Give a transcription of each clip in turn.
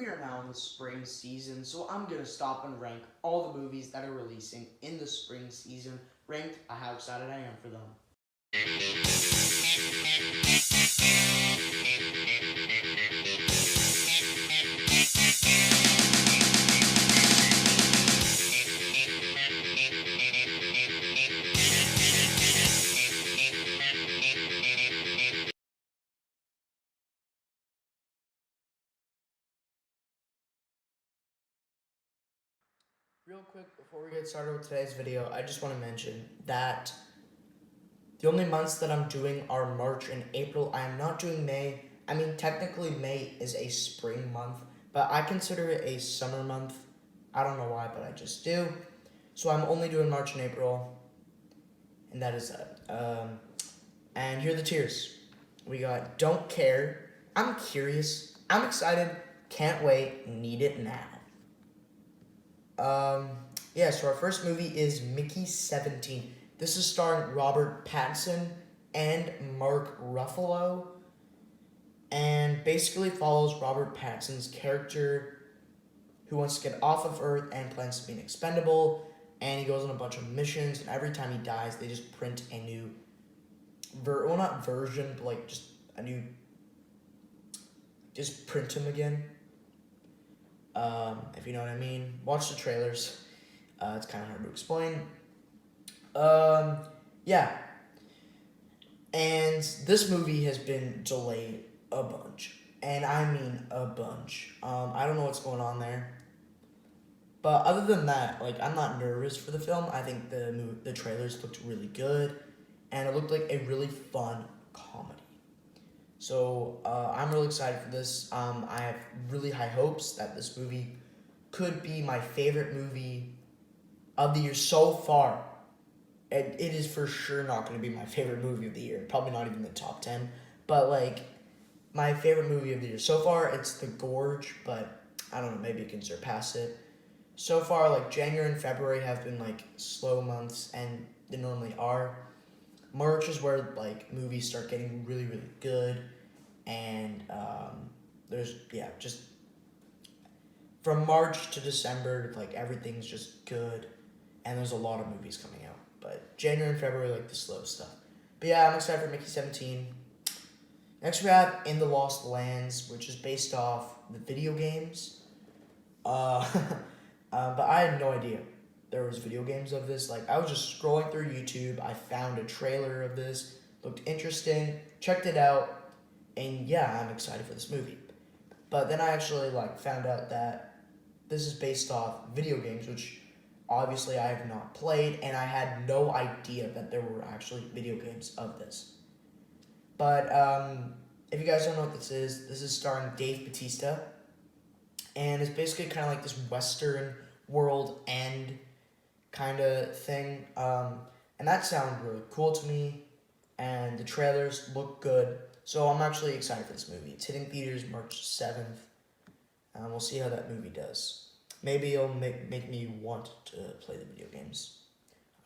we are now in the spring season, so I'm gonna stop and rank all the movies that are releasing in the spring season, ranked how excited I am for them. Real quick, before we get started with today's video, I just want to mention that the only months that I'm doing are March and April. I am not doing May. I mean, technically May is a spring month, but I consider it a summer month. I don't know why, but I just do. So I'm only doing March and April, and that is that. And here are the tiers. We got Don't Care, I'm Curious, I'm Excited, Can't Wait, Need It Now. So our first movie is Mickey 17. This is starring Robert Pattinson and Mark Ruffalo, and basically follows Robert Pattinson's character who wants to get off of Earth and plans to be an expendable, and he goes on a bunch of missions, and every time he dies, they just print a new not version, but like just a new, just print him again. If you know what I mean. Watch the trailers. It's kind of hard to explain. Yeah. And this movie has been delayed a bunch. And I mean a bunch. I don't know what's going on there. But other than that, like, I'm not nervous for the film. I think the trailers looked really good. And it looked like a really fun comedy. So I'm really excited for this. I have really high hopes that this movie could be my favorite movie of the year so far. It is for sure not going to be my favorite movie of the year. Probably not even the top 10. But, like, my favorite movie of the year. So far, it's The Gorge, but I don't know, maybe it can surpass it. So far, like, January and February have been, like, slow months, and they normally are. March is where, like, movies start getting really, really good. And just from March to December, like, everything's just good, and there's a lot of movies coming out. But January and February, like, the slow stuff. But yeah, I'm excited for Mickey 17. Next we have In the Lost Lands, which is based off the video games. But I had no idea there was video games of this. Like, I was just scrolling through YouTube. I found a trailer of this. Looked interesting. Checked it out. And yeah, I'm excited for this movie. But then I actually, like, found out that this is based off video games, which obviously I have not played, and I had no idea that there were actually video games of this. But if you guys don't know what this is starring Dave Bautista, and it's basically kind of like this Western world end kind of thing. And that sounded really cool to me, and the trailers look good. So I'm actually excited for this movie. It's hitting theaters March 7th. We'll see how that movie does. Maybe it'll make me want to play the video games.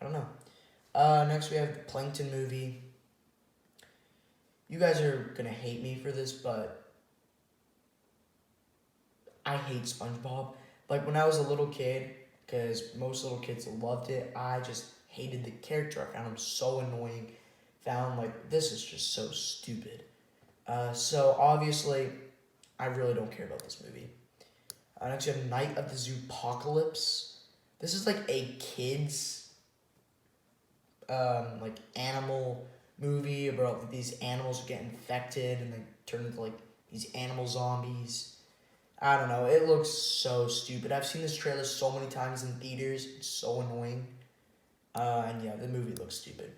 I don't know. Next we have the Plankton movie. You guys are going to hate me for this, but I hate SpongeBob. Like, when I was a little kid, because most little kids loved it, I just hated the character. I found him so annoying. Found, like, this is just so stupid. So, obviously, I really don't care about this movie. Next, we have Night of the Zoopocalypse. This is, like, a kid's, animal movie about, like, these animals get infected and they turn into, like, these animal zombies. I don't know. It looks so stupid. I've seen this trailer so many times in theaters. It's so annoying. And yeah, the movie looks stupid.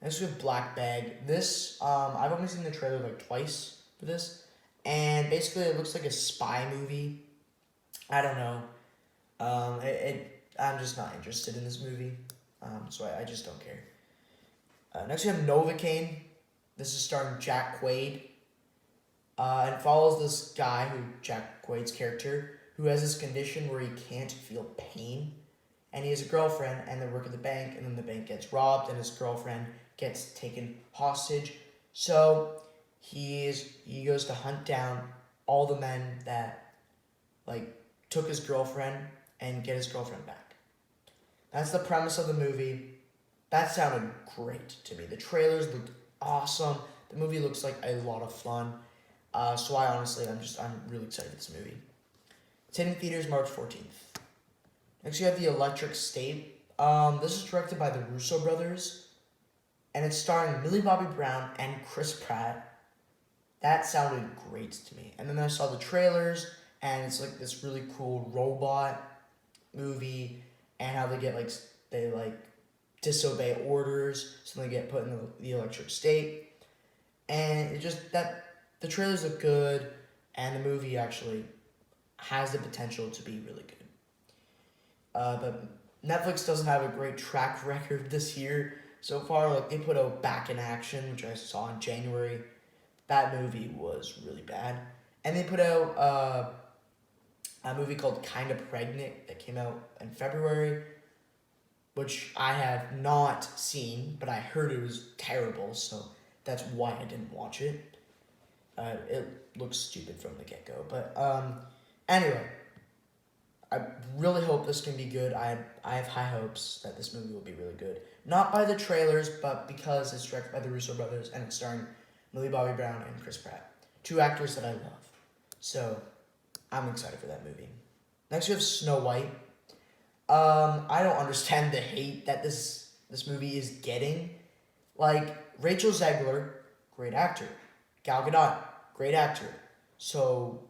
Next we have Black Bag. This, I've only seen the trailer like twice for this. And basically it looks like a spy movie. I don't know. I'm just not interested in this movie. So I just don't care. Next we have Novocaine. This is starring Jack Quaid. And follows this guy, Jack Quaid's character, who has this condition where he can't feel pain. And he has a girlfriend, and they work at the bank, and then the bank gets robbed, and his girlfriend gets taken hostage. So he goes to hunt down all the men that like took his girlfriend and get his girlfriend back. That's the premise of the movie. That sounded great to me. The trailers looked awesome. The movie looks like a lot of fun. So I'm really excited for this movie. It's hitting theaters March 14th. Next, you have The Electric State. This is directed by the Russo brothers, and it's starring Millie Bobby Brown and Chris Pratt. That sounded great to me. And then I saw the trailers, and it's like this really cool robot movie, and how they disobey orders, so they get put in the electric state. And the trailers look good, and the movie actually has the potential to be really good. But Netflix doesn't have a great track record this year so far. Like, they put out Back in Action, which I saw in January. That movie was really bad. And they put out a movie called Kinda Pregnant that came out in February, which I have not seen, but I heard it was terrible, so that's why I didn't watch it. It looks stupid from the get-go. But anyway, I really hope this can be good. I have high hopes that this movie will be really good. Not by the trailers, but because it's directed by the Russo brothers and it's starring Millie Bobby Brown and Chris Pratt. Two actors that I love. So, I'm excited for that movie. Next, we have Snow White. I don't understand the hate that this movie is getting. Like, Rachel Zegler, great actor. Gal Gadot, great actor. So,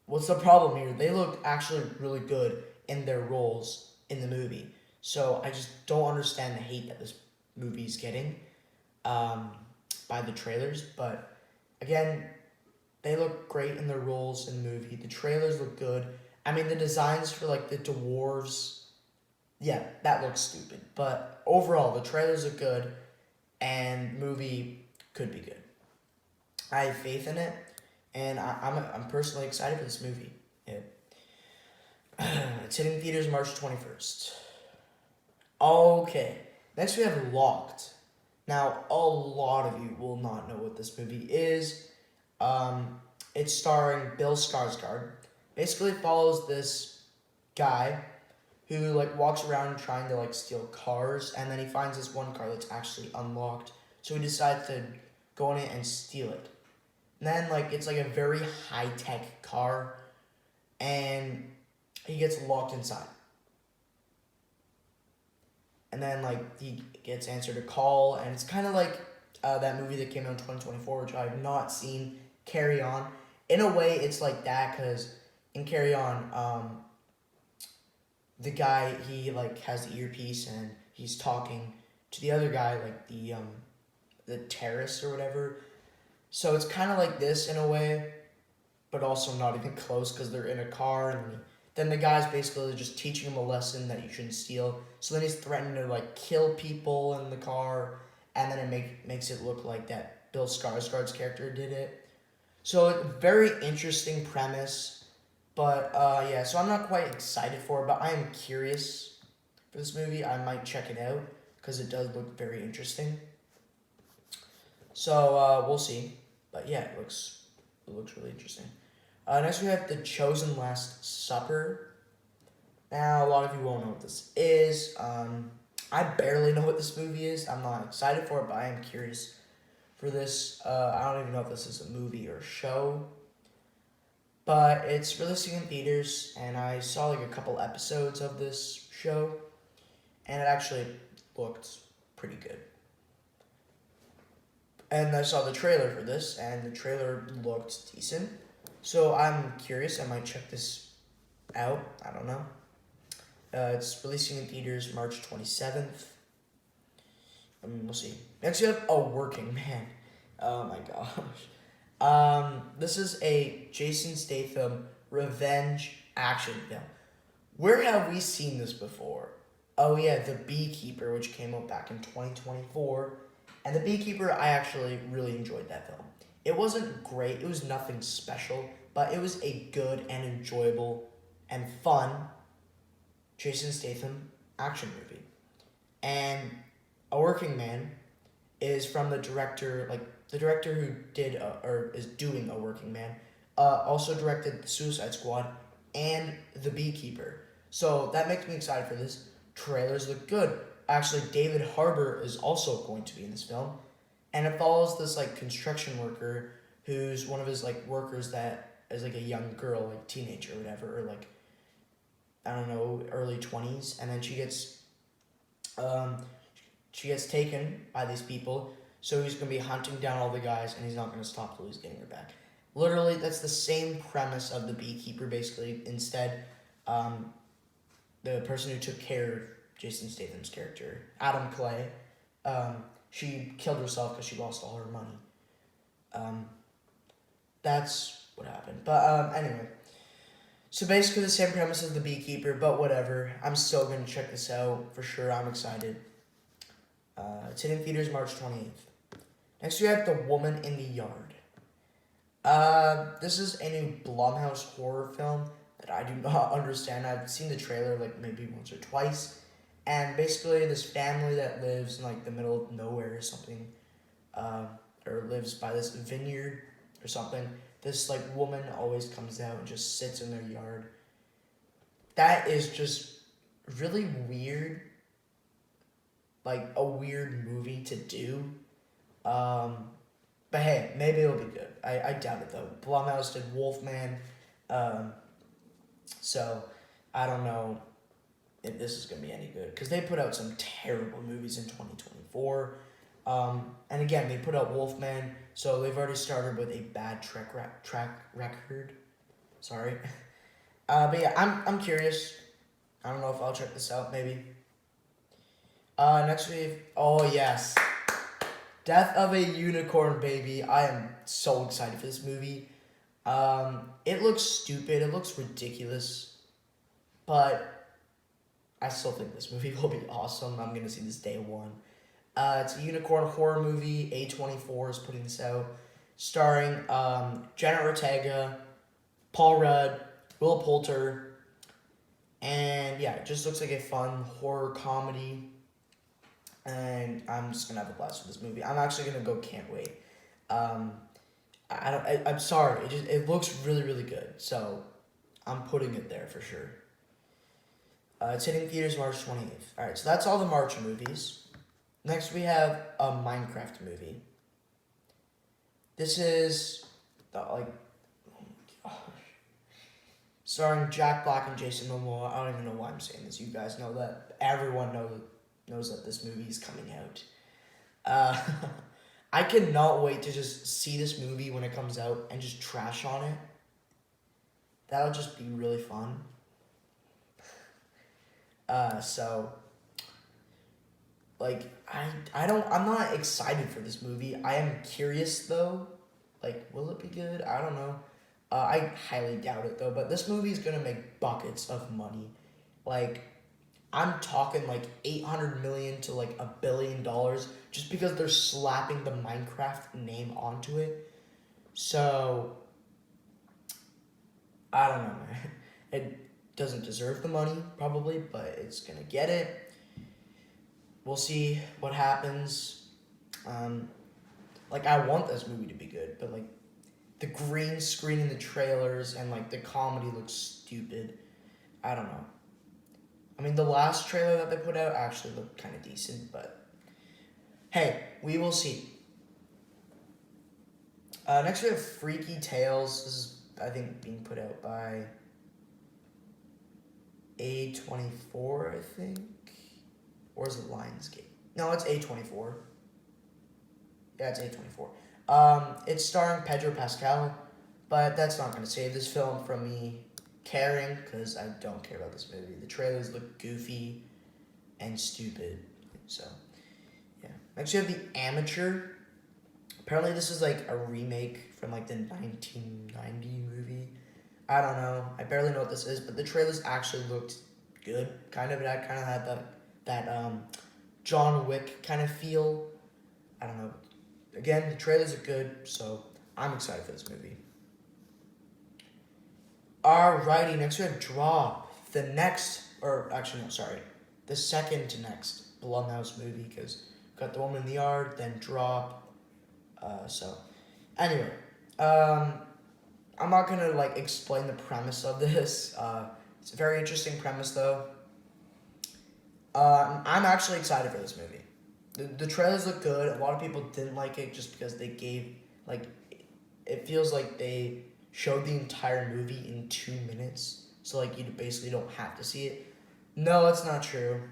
what's the problem here? They look actually really good in their roles in the movie. So, I just don't understand the hate that this movie is getting by the trailers. But, again, they look great in their roles in the movie. The trailers look good. I mean, the designs for, like, the dwarves, yeah, that looks stupid. But overall, the trailers look good, and the movie could be good. I have faith in it, and I'm personally excited for this movie. It's hitting theaters March 21st. Okay, next we have Locked. Now, a lot of you will not know what this movie is. It's starring Bill Skarsgård. Basically follows this guy who walks around trying to steal cars, and then he finds this one car that's actually unlocked. So he decides to go in it and steal it. And then it's a very high-tech car, and he gets locked inside. And then he gets answered a call, and it's kind of like that movie that came out in 2024, which I have not seen, Carry On. In a way, it's like that, because in Carry On, the guy, he has the earpiece and he's talking to the other guy, the terrorist or whatever. So it's kind of like this in a way, but also not even close, because they're in a car, and then the guy's basically just teaching him a lesson that you shouldn't steal. So then he's threatening to kill people in the car, and then it makes it look like that Bill Skarsgård's character did it. So very interesting premise, but yeah. So I'm not quite excited for it, but I am curious for this movie. I might check it out because it does look very interesting. So we'll see, but yeah, it looks really interesting. Next we have The Chosen Last Supper. Now, a lot of you won't know what this is. I barely know what this movie is. I'm not excited for it, but I am curious for this. I don't even know if this is a movie or a show. But it's releasing in theaters, and I saw a couple episodes of this show, and it actually looked pretty good. And I saw the trailer for this, and the trailer looked decent. So I'm curious. I might check this out. I don't know. It's releasing in theaters March 27th. We'll see. Next, you have A Working Man. Oh my gosh. This is a Jason Statham revenge action film. Where have we seen this before? Oh yeah, The Beekeeper, which came out back in 2024. And The Beekeeper, I actually really enjoyed that film. It wasn't great, it was nothing special, but it was a good and enjoyable and fun Jason Statham action movie. And A Working Man is from the director who did, or is doing A Working Man, also directed The Suicide Squad, and The Beekeeper. So that makes me excited for this. Trailers look good. Actually, David Harbour is also going to be in this film, and it follows this like construction worker who's one of his like workers that is like a young girl, like teenager or whatever, or like I don't know, early 20s, and then um, she gets taken by these people. So he's gonna be hunting down all the guys, and he's not gonna stop till he's getting her back. Literally, that's the same premise of The Beekeeper. Basically, instead, um, the person who took care of Jason Statham's character, Adam Clay, she killed herself because she lost all her money. Um, that's what happened. But anyway, so basically the same premise as The Beekeeper, but whatever. I'm still gonna check this out for sure. I'm excited. It's hitting theaters March 28th. Next we have The Woman in the Yard. This is a new Blumhouse horror film that I do not understand. I've seen the trailer like maybe once or twice, and basically this family that lives in like the middle of nowhere or something, or lives by this vineyard or something. This like woman always comes out and just sits in their yard. That is just really weird. Like a weird movie to do. But hey, maybe it'll be good. I doubt it though. Blumhouse did Wolfman, so I don't know if this is gonna be any good because they put out some terrible movies in 2024. And again, they put out Wolfman, so they've already started with a bad track record. Sorry, but yeah, I'm curious. I don't know if I'll check this out. Maybe. Next week. Oh yes. Death of a Unicorn Baby. I am so excited for this movie. It looks stupid. It looks ridiculous. But I still think this movie will be awesome. I'm going to see this day one. It's a unicorn horror movie. A24 is putting this out. Starring Jenna Ortega, Paul Rudd, Will Poulter. And yeah, it just looks like a fun horror comedy. And I'm just gonna have a blast with this movie. I'm actually gonna go. Can't wait. I'm sorry. It looks really really good. So, I'm putting it there for sure. It's hitting theaters March 28th. All right, so that's all the March movies. Next we have a Minecraft movie. This is like, oh my gosh, starring Jack Black and Jason Momoa. I don't even know why I'm saying this. You guys know that. Everyone knows that this movie is coming out. I cannot wait to just see this movie when it comes out and just trash on it. That'll just be really fun. So, like, I'm not excited for this movie. I am curious, though. Like, will it be good? I don't know. I highly doubt it, though. But this movie is going to make buckets of money. Like, I'm talking like 800 million to like $1 billion just because they're slapping the Minecraft name onto it. So, I don't know, man. It doesn't deserve the money, probably, but it's gonna get it. We'll see what happens. Like, I want this movie to be good, but like, the green screen in the trailers and like the comedy looks stupid. I don't know. I mean, the last trailer that they put out actually looked kind of decent, but hey, we will see. Next we have Freaky Tales. This is, I think, being put out by A24, I think. Or is it Lionsgate? No, it's A24. Yeah, it's A24. It's starring Pedro Pascal, but that's not going to save this film from me caring, because I don't care about this movie. The trailers look goofy and stupid. So, yeah. Next, you have The Amateur. Apparently, this is like a remake from like the 1990 movie. I don't know. I barely know what this is, but the trailers actually looked good. Kind of. It kind of had that John Wick kind of feel. I don't know. Again, the trailers are good, so I'm excited for this movie. Alrighty, next we have Drop. The second to next Blumhouse movie, because we've got The Woman in the Yard, then Drop. So, anyway, I I'm not gonna like explain the premise of this. It's a very interesting premise though. I'm actually excited for this movie. The trailers look good. A lot of people didn't like it just because they gave like it feels like they showed the entire movie in 2 minutes. So like you basically don't have to see it. No, it's not true.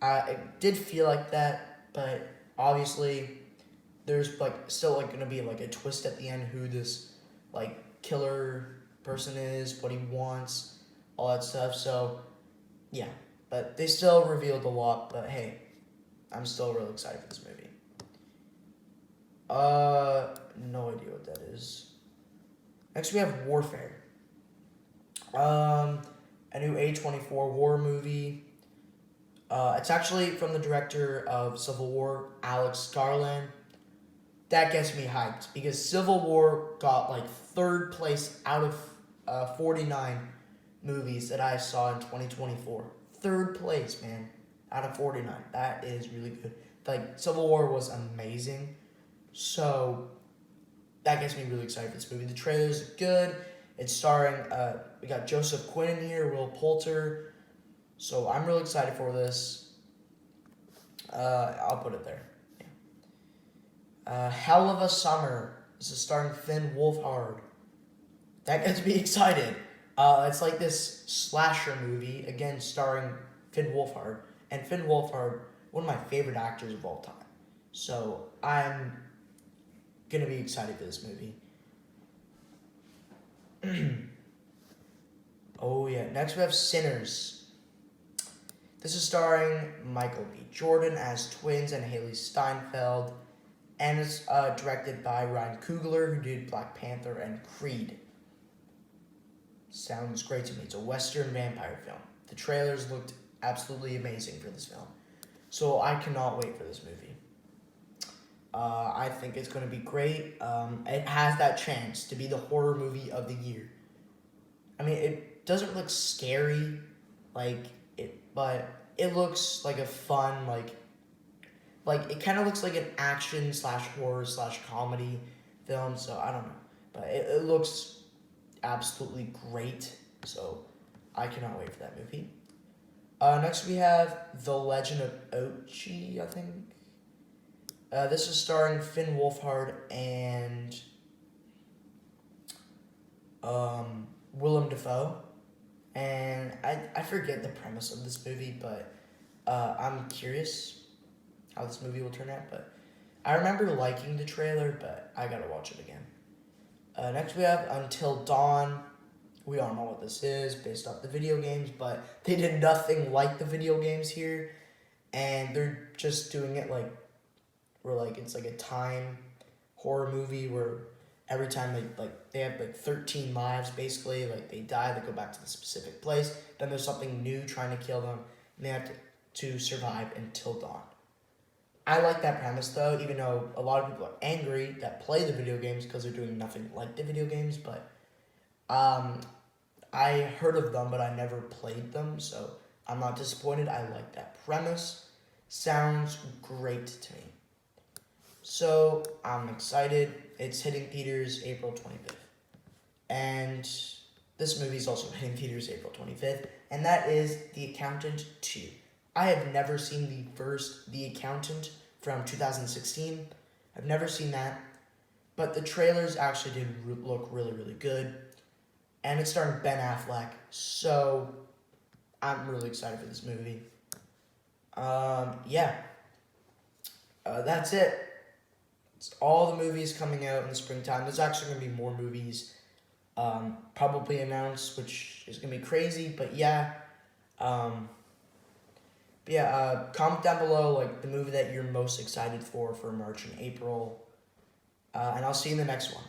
It did feel like that, but obviously there's like still like gonna be like a twist at the end who this like killer person is, what he wants, all that stuff. So yeah, but they still revealed a lot. But hey, I'm still really excited for this movie. No idea what that is. Next we have Warfare. A new A24 horror movie. It's actually from the director of Civil War, Alex Garland. That gets me hyped because Civil War got like third place out of 49 movies that I saw in 2024. Third place, man, out of 49. That is really good. Like, Civil War was amazing. So, that gets me really excited for this movie. The trailer's good. It's starring, we got Joseph Quinn in here, Will Poulter. So, I'm really excited for this. I'll put it there. Hell of a Summer. This is starring Finn Wolfhard. That gets me excited. It's like this slasher movie, again starring Finn Wolfhard. And Finn Wolfhard, one of my favorite actors of all time. So I'm going to be excited for this movie. Oh yeah, next we have Sinners. This is starring Michael B. Jordan as twins and Haley Steinfeld. And it's directed by Ryan Coogler, who did Black Panther and Creed. Sounds great to me. It's a Western vampire film. The trailers looked absolutely amazing for this film. So I cannot wait for this movie. I think it's going to be great. It has that chance to be the horror movie of the year. I mean, it doesn't look scary, but it looks like a fun, it kind of looks like an action / horror / comedy film. So I don't know, but it looks absolutely great. So I cannot wait for that movie. Next we have The Legend of Ochi, I think. This is starring Finn Wolfhard and Willem Dafoe. And I forget the premise of this movie, but I'm curious how this movie will turn out. But I remember liking the trailer, but I gotta watch it again. Next we have Until Dawn. We all know what this is based off the video games, but they did nothing like the video games here. And they're just doing it it's like a time horror movie where every time they have 13 lives basically, they die, they go back to the specific place, then there's something new trying to kill them, and they have to survive until dawn. I like that premise though, even though a lot of people are angry that play the video games because they're doing nothing like the video games, but I heard of them, but I never played them, so I'm not disappointed. I like that premise. Sounds great to me. So I'm excited. It's hitting theaters April 25th. And this movie is also hitting theaters April 25th, and that is The Accountant 2. I have never seen the first The Accountant from 2016. I've never seen that, but the trailers actually did look really, really good. And it's starring Ben Affleck, so I'm really excited for this movie. That's it. It's all the movies coming out in the springtime. There's actually going to be more movies probably announced, which is going to be crazy, but yeah. Comment down below the movie that you're most excited for March and April. And I'll see you in the next one.